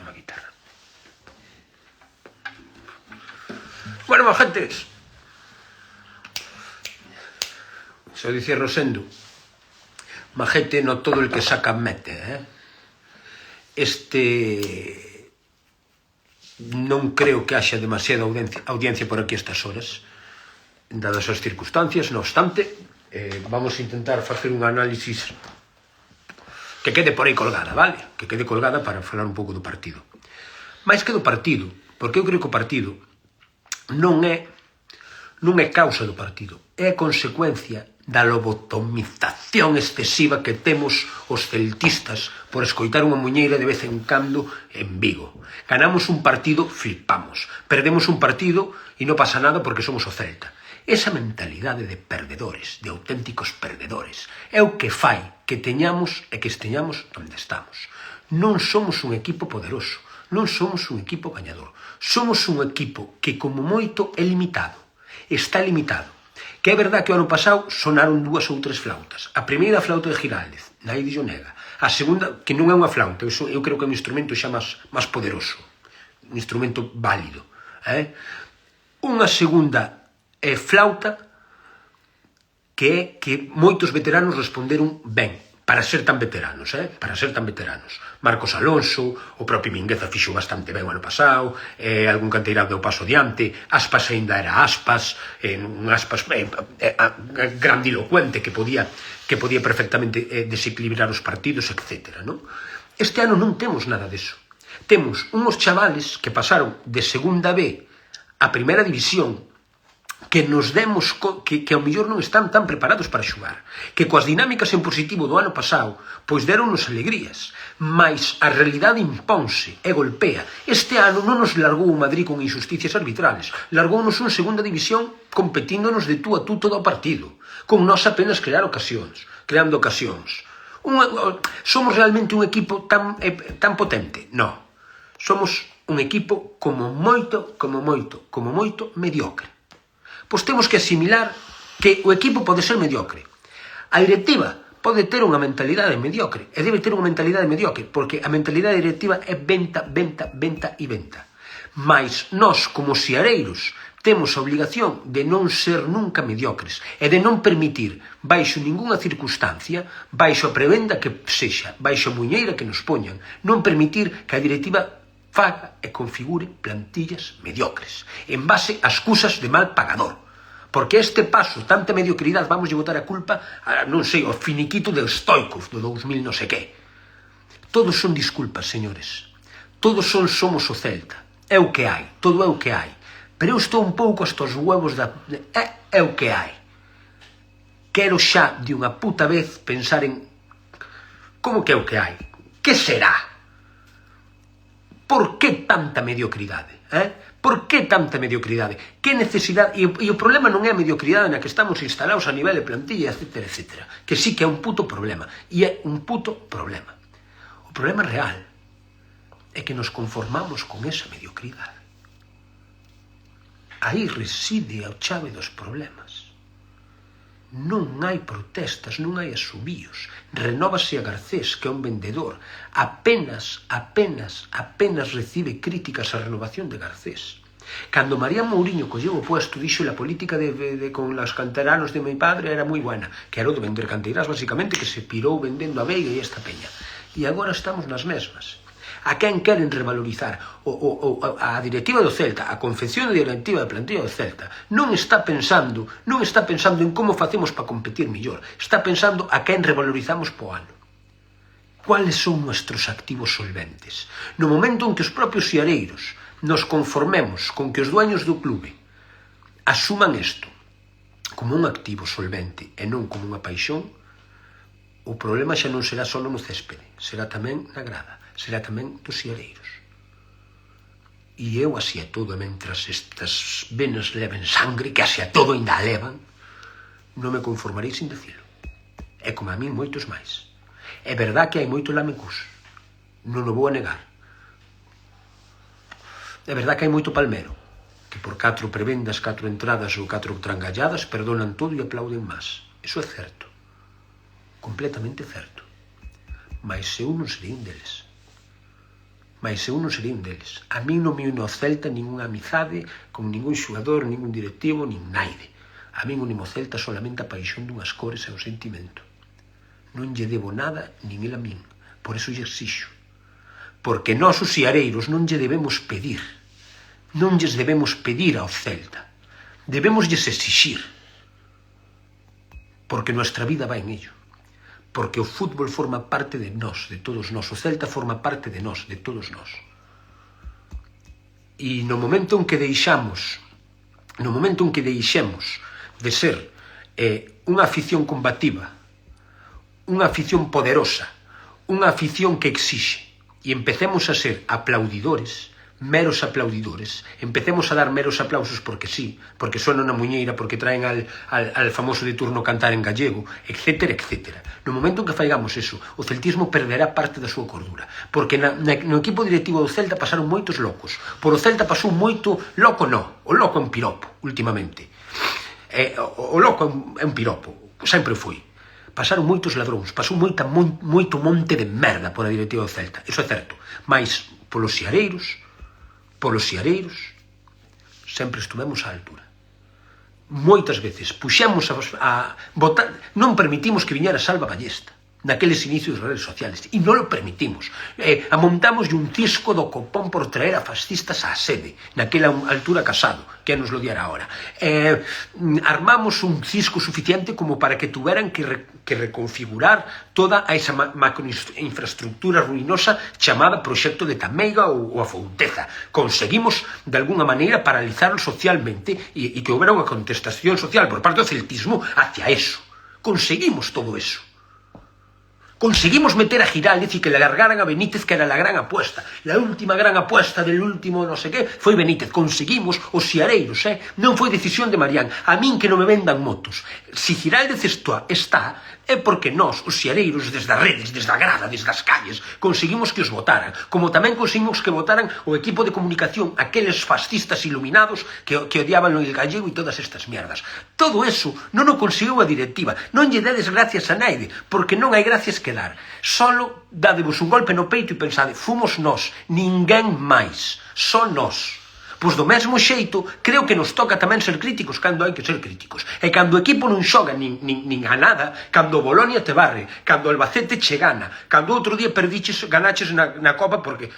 unha guitarra. Bueno, gentes, se dice Rosendo, majete no todo el que saca mete, non creo que haxa demasiada audiencia por aquí a estas horas, dadas as circunstancias. No obstante, vamos a intentar facer un análisis que quede por aí colgada, vale? Que quede colgada para falar un pouco do partido. Mais que do partido, porque eu creo que o partido non é causa do partido, é consecuencia da lobotomización excesiva que temos os celtistas por escoitar unha muñeira de vez en cando en Vigo. Ganamos un partido, flipamos. Perdemos un partido e non pasa nada porque somos o Celta. Esa mentalidade de perdedores, de auténticos perdedores, é o que fai que teñamos e que esteñamos onde estamos. Non somos un equipo poderoso, non somos un equipo gañador. Somos un equipo que, como moito, é limitado. Está limitado. Que é verdad que o ano pasado sonaron 2 ou 3 flautas. A primeira flauta de Giraldez, Nai de Jonega. A segunda, que non é unha flauta, eu creo que é un instrumento xa máis poderoso. Un instrumento válido. Unha segunda flauta que é que moitos veteranos responderon ben, para ser tan veteranos, para ser tan veteranos. Marcos Alonso, o propio Mingueza fixo bastante ben o ano pasado, algún canteirado deu paso diante, Aspas ainda era Aspas, un Aspas grandilocuente que podía perfectamente desequilibrar os partidos, etc. Este ano non temos nada deso. Temos unhos chavales que pasaron de segunda B a primeira división, que nos demos que ao mellor non están tan preparados para xogar, que coas dinámicas en positivo do ano pasado pois deronnos alegrías, mas a realidade imponse e golpea. Este ano non nos largou o Madrid con injusticias arbitrales, largounos un segunda división competíndonos de tú a tú todo o partido, con nós apenas creando ocasións. Somos realmente un equipo tan potente? Non. Somos un equipo como moito mediocre. Pois temos que asimilar que o equipo pode ser mediocre. A directiva pode ter unha mentalidade mediocre, e debe ter unha mentalidade mediocre, porque a mentalidade directiva é venta. Mas nós, como seareiros, temos a obligación de non ser nunca mediocres, e de non permitir, baixo ningunha circunstancia, baixo a prebenda que sexa, baixo a muñeira que nos poñan, non permitir que a directiva faga e configure plantillas mediocres, en base a excusas de mal pagador. Porque este paso, tanta mediocridade, vamos a botar a culpa, non sei, ao finiquito de Stoikov, do 2000 non sei que. Todos son disculpas, señores. Todos somos o Celta. É o que hai, todo é o que hai. Pero eu estou un pouco hasta os huevos da... É o que hai. Quero xa, de unha puta vez, pensar en... Como que é o que hai? Que será? Por que tanta mediocridade? Por que tanta mediocridade? Que necesidade? E o problema non é a mediocridade na que estamos instalados a nivel de plantilla, etc. Que sí que é un puto problema. E é un puto problema. O problema real é que nos conformamos con esa mediocridade. Aí reside a chave dos problemas. Non hai protestas, non hai asubíos. Renóvase a Garcés, que é un vendedor. Apenas recibe críticas a renovación de Garcés. Cando María Mourinho colleu o puesto, dixo la política con los canteranos de mi padre era moi buena, que era o de vender canteiras, basicamente, que se pirou vendendo a Veiga e esta peña. E agora estamos nas mesmas. A quen queren revalorizar? A directiva do Celta, a confección directiva da plantilla do Celta, non está pensando en como facemos para competir mellor, está pensando a quen revalorizamos po ano. Cuáles son nuestros activos solventes? No momento en que os propios seareiros nos conformemos con que os dueños do clube asuman isto como un activo solvente e non como unha paixón, o problema xa non será só no céspede, será tamén na grada, será tamén dos seareiros. E eu así a todo, mentras estas venas leven sangre, que así a todo ainda a levan, non me conformarei sin decilo. E como a min moitos máis. É verdad que hai moito lamecús, non o vou a negar. É verdad que hai moito palmero, que por 4 prebendas, 4 entradas ou 4 trangalladas perdonan todo e aplauden máis. Iso é certo. Completamente certo. Mas eu non serei un deles. mas eu non serei un deles. A mí non me une o Celta ninguna amizade con ningún xogador, ningún directivo, nin naide. A mí une o Celta solamente a paixón dunhas cores e o sentimento. Non lle debo nada, nin el a min. Por eso lle exixo. Porque nós os siareiros non lle debemos pedir. Non lles debemos pedir ao Celta. Debemos lles exixir. Porque nuestra vida va en ello. Porque o fútbol forma parte de nós, de todos nós. O Celta forma parte de nós, de todos nós. E no momento en que deixemos de ser unha afición combativa, unha afición poderosa, unha afición que exixe, e empecemos a ser aplaudidores, meros aplaudidores, empecemos a dar meros aplausos porque sí, porque sonan na muñeira, porque traen al famoso de turno cantar en gallego, etcétera, etcétera. No momento en que faigamos eso, o celtismo perderá parte da súa cordura, porque no equipo directivo do Celta pasaron moitos locos. Por o Celta pasou moito loco, no, o loco é un piropo, últimamente. O loco é un piropo, sempre foi. Pasaron moitos ladróns, pasou moito monte de merda por a directiva do Celta, iso é certo, mas polos siareiros sempre estuvemos á altura. Moitas veces puxemos a votar, non permitimos que viñera Salva Ballesta naqueles inicios das redes sociales, e non lo permitimos. Amontamos un cisco do copón por traer a fascistas á sede, naquela altura Casado, que nos lo diera ahora. Armamos un cisco suficiente como para que tuveran que reconfigurar toda esa macroinfraestructura ruinosa chamada Proxecto de Tameiga ou a Fouteza. Conseguimos, de alguna maneira, paralizarlo socialmente e que houbera unha contestación social por parte do celtismo hacia eso. Conseguimos todo eso. Conseguimos meter a Giraldez e que le alargaran a Benítez, que era la gran apuesta. La última gran apuesta del último no sé qué foi Benítez. Conseguimos os siareiros, non foi decisión de Marián. A min que non me vendan motos. Si Giraldez está, é porque nós, os siareiros, desde as redes, desde a grada, desde as calles, conseguimos que os votaran. Como tamén conseguimos que votaran o equipo de comunicación, aqueles fascistas iluminados que odiaban o gallego e todas estas mierdas. Todo eso non o conseguiu a directiva. Non lle dedes gracias a naide, porque non hai gracias que dar. Solo dadevos un golpe no peito e pensade, fomos nós, ninguén máis, só nós. Pois do mesmo xeito, creo que nos toca tamén ser críticos cando hai que ser críticos. E cando o equipo non xoga nin a nada, cando o Bolonia te barre, cando o Albacete che gana, cando outro día ganaches na Copa porque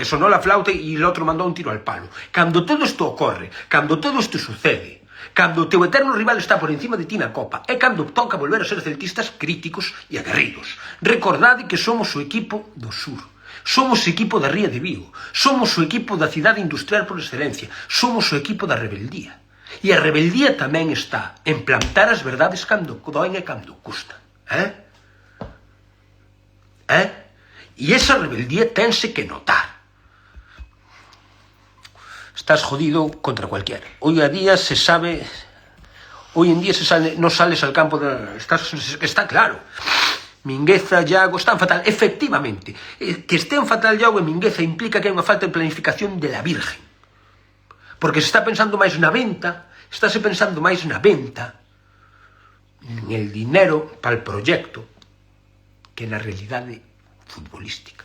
sonou a flauta e o outro mandou un tiro al palo. Cando todo isto ocorre, cando todo isto sucede, cando o teu eterno rival está por encima de ti na Copa, é cando toca volver a ser celtistas críticos e aguerridos. Recordade que somos o equipo do sur. Somos o equipo da Ría de Vigo, somos o equipo da cidade industrial por excelencia, somos o equipo da rebeldía. E a rebeldía tamén está en plantar as verdades cando doen e cando custa. E esa rebeldía tense que notar. Estás jodido contra cualquiera. Hoy en día se sale, no sales al campo, está claro. Mingueza, Iago, están fatal. Efectivamente, que estén fatal Iago e Mingueza implica que hai unha falta de planificación de la Virgen. Porque se está pensando máis na venta, en el dinero para el proyecto, que na realidade futbolística.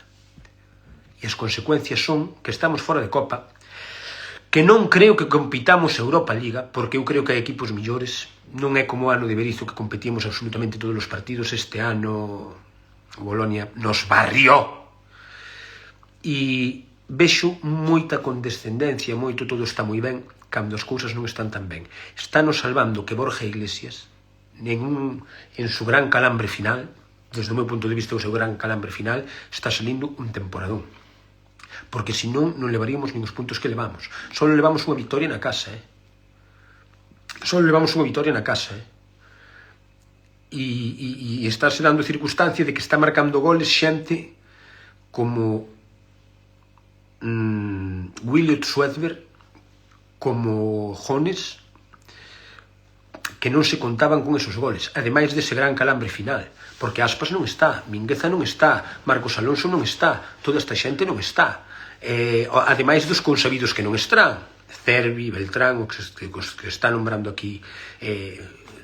E as consecuencias son que estamos fora de Copa, que non creo que compitamos Europa Liga, porque eu creo que hai equipos millores. Non é como o ano de Berizzo que competimos absolutamente todos os partidos. Este ano o Bolonia nos barrió. E vexo moita condescendencia, todo está moi ben, cando as cousas non están tan ben. Estános salvando que Borja Iglesias, en su gran calambre final, desde o meu punto de vista o seu gran calambre final, está salindo un temporadón. Porque senón non levaríamos nin os puntos que levamos. Só levamos unha victoria na casa, E estáse dando circunstancia de que está marcando goles xente como Williot Swedberg, como Jones, que non se contaban con esos goles, ademais dese gran calambre final, porque Aspas non está, Mingueza non está, Marcos Alonso non está, toda esta xente non está, ademais dos consabidos que non están, Cervi, Beltrán, os que está nombrando aquí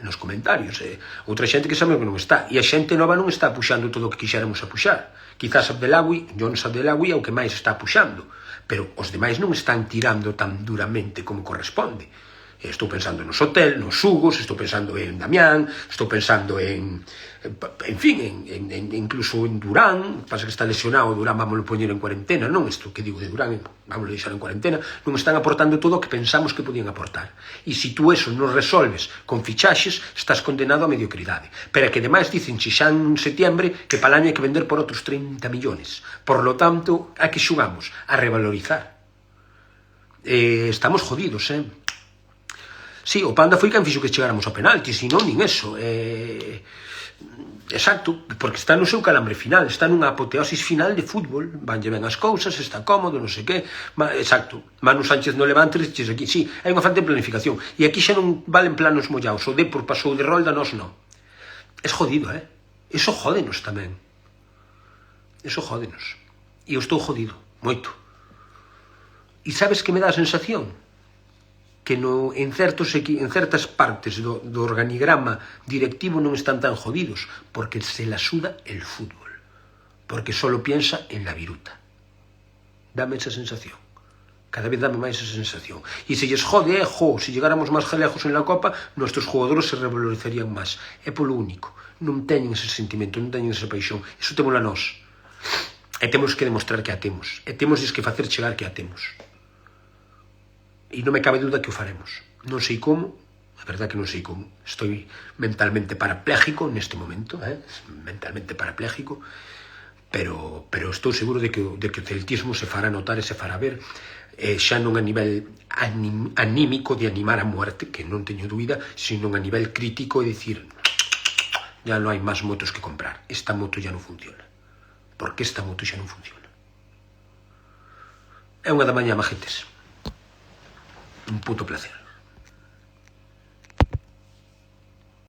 nos comentarios. Outra xente que sabe que non está. E a xente nova non está puxando todo o que quixéramos a puxar. Quizás Abdelawi, Jones Abdelawi é o que máis está puxando, pero os demais non están tirando tan duramente como corresponde. Estou pensando nos Hotel, nos Hugos, estou pensando en Damián, estou pensando en fin, incluso en Durán. Pasa que está lesionado, Durán vámoslo poñer en cuarentena, non isto que digo de Durán, vámoslo deixar en cuarentena, non están aportando todo o que pensamos que podían aportar. E se tú eso non resolves con fichaxes, estás condenado a mediocridade. Pero é que ademais dicen xa en setiembre que para o año hai que vender por outros 30 millones. Por lo tanto, a que xugamos? A revalorizar. Estamos jodidos, Sí, o Panda foi quen fixo que chegáramos ao penalti, se non, nin eso. Exacto, porque está no seu calambre final, está nunha apoteosis final de fútbol, vanlle ben as cousas, está cómodo, non sei que. Exacto, Manu Sánchez no Levante, dices aquí, sí, hai unha falta de planificación. E aquí xa non valen planos mollaos, o Depor pasou de rolda, nós non. Es jodido, Eso jódenos tamén. Eso jódenos. E eu estou jodido, moito. E sabes que me dá a sensación? Que en certas partes do organigrama directivo non están tan jodidos, porque se la suda el fútbol, porque solo piensa en la viruta. Dame esa sensación, cada vez dame máis esa sensación. E se lles jode, se llegáramos máis galegos en la Copa, nuestros jugadores se revalorizarían máis. É polo único, non teñen ese sentimento, non teñen esa paixón, iso témola nós, e temos que demostrar que a temos, e temos que facer chegar que a temos. E non me cabe duda que o faremos. Non sei como, a verdade que non sei como. Estou mentalmente parapléjico neste momento, mentalmente parapléjico, pero estou seguro de que o celtismo se fará notar e se fará ver, xa non a nivel anímico de animar a muerte, que non teño dúbida, sino a nivel crítico e dicir, ya non hai máis motos que comprar, esta moto ya non funciona. Por que esta moto xa non funciona? É unha da mañá, majetes. Un puto placer.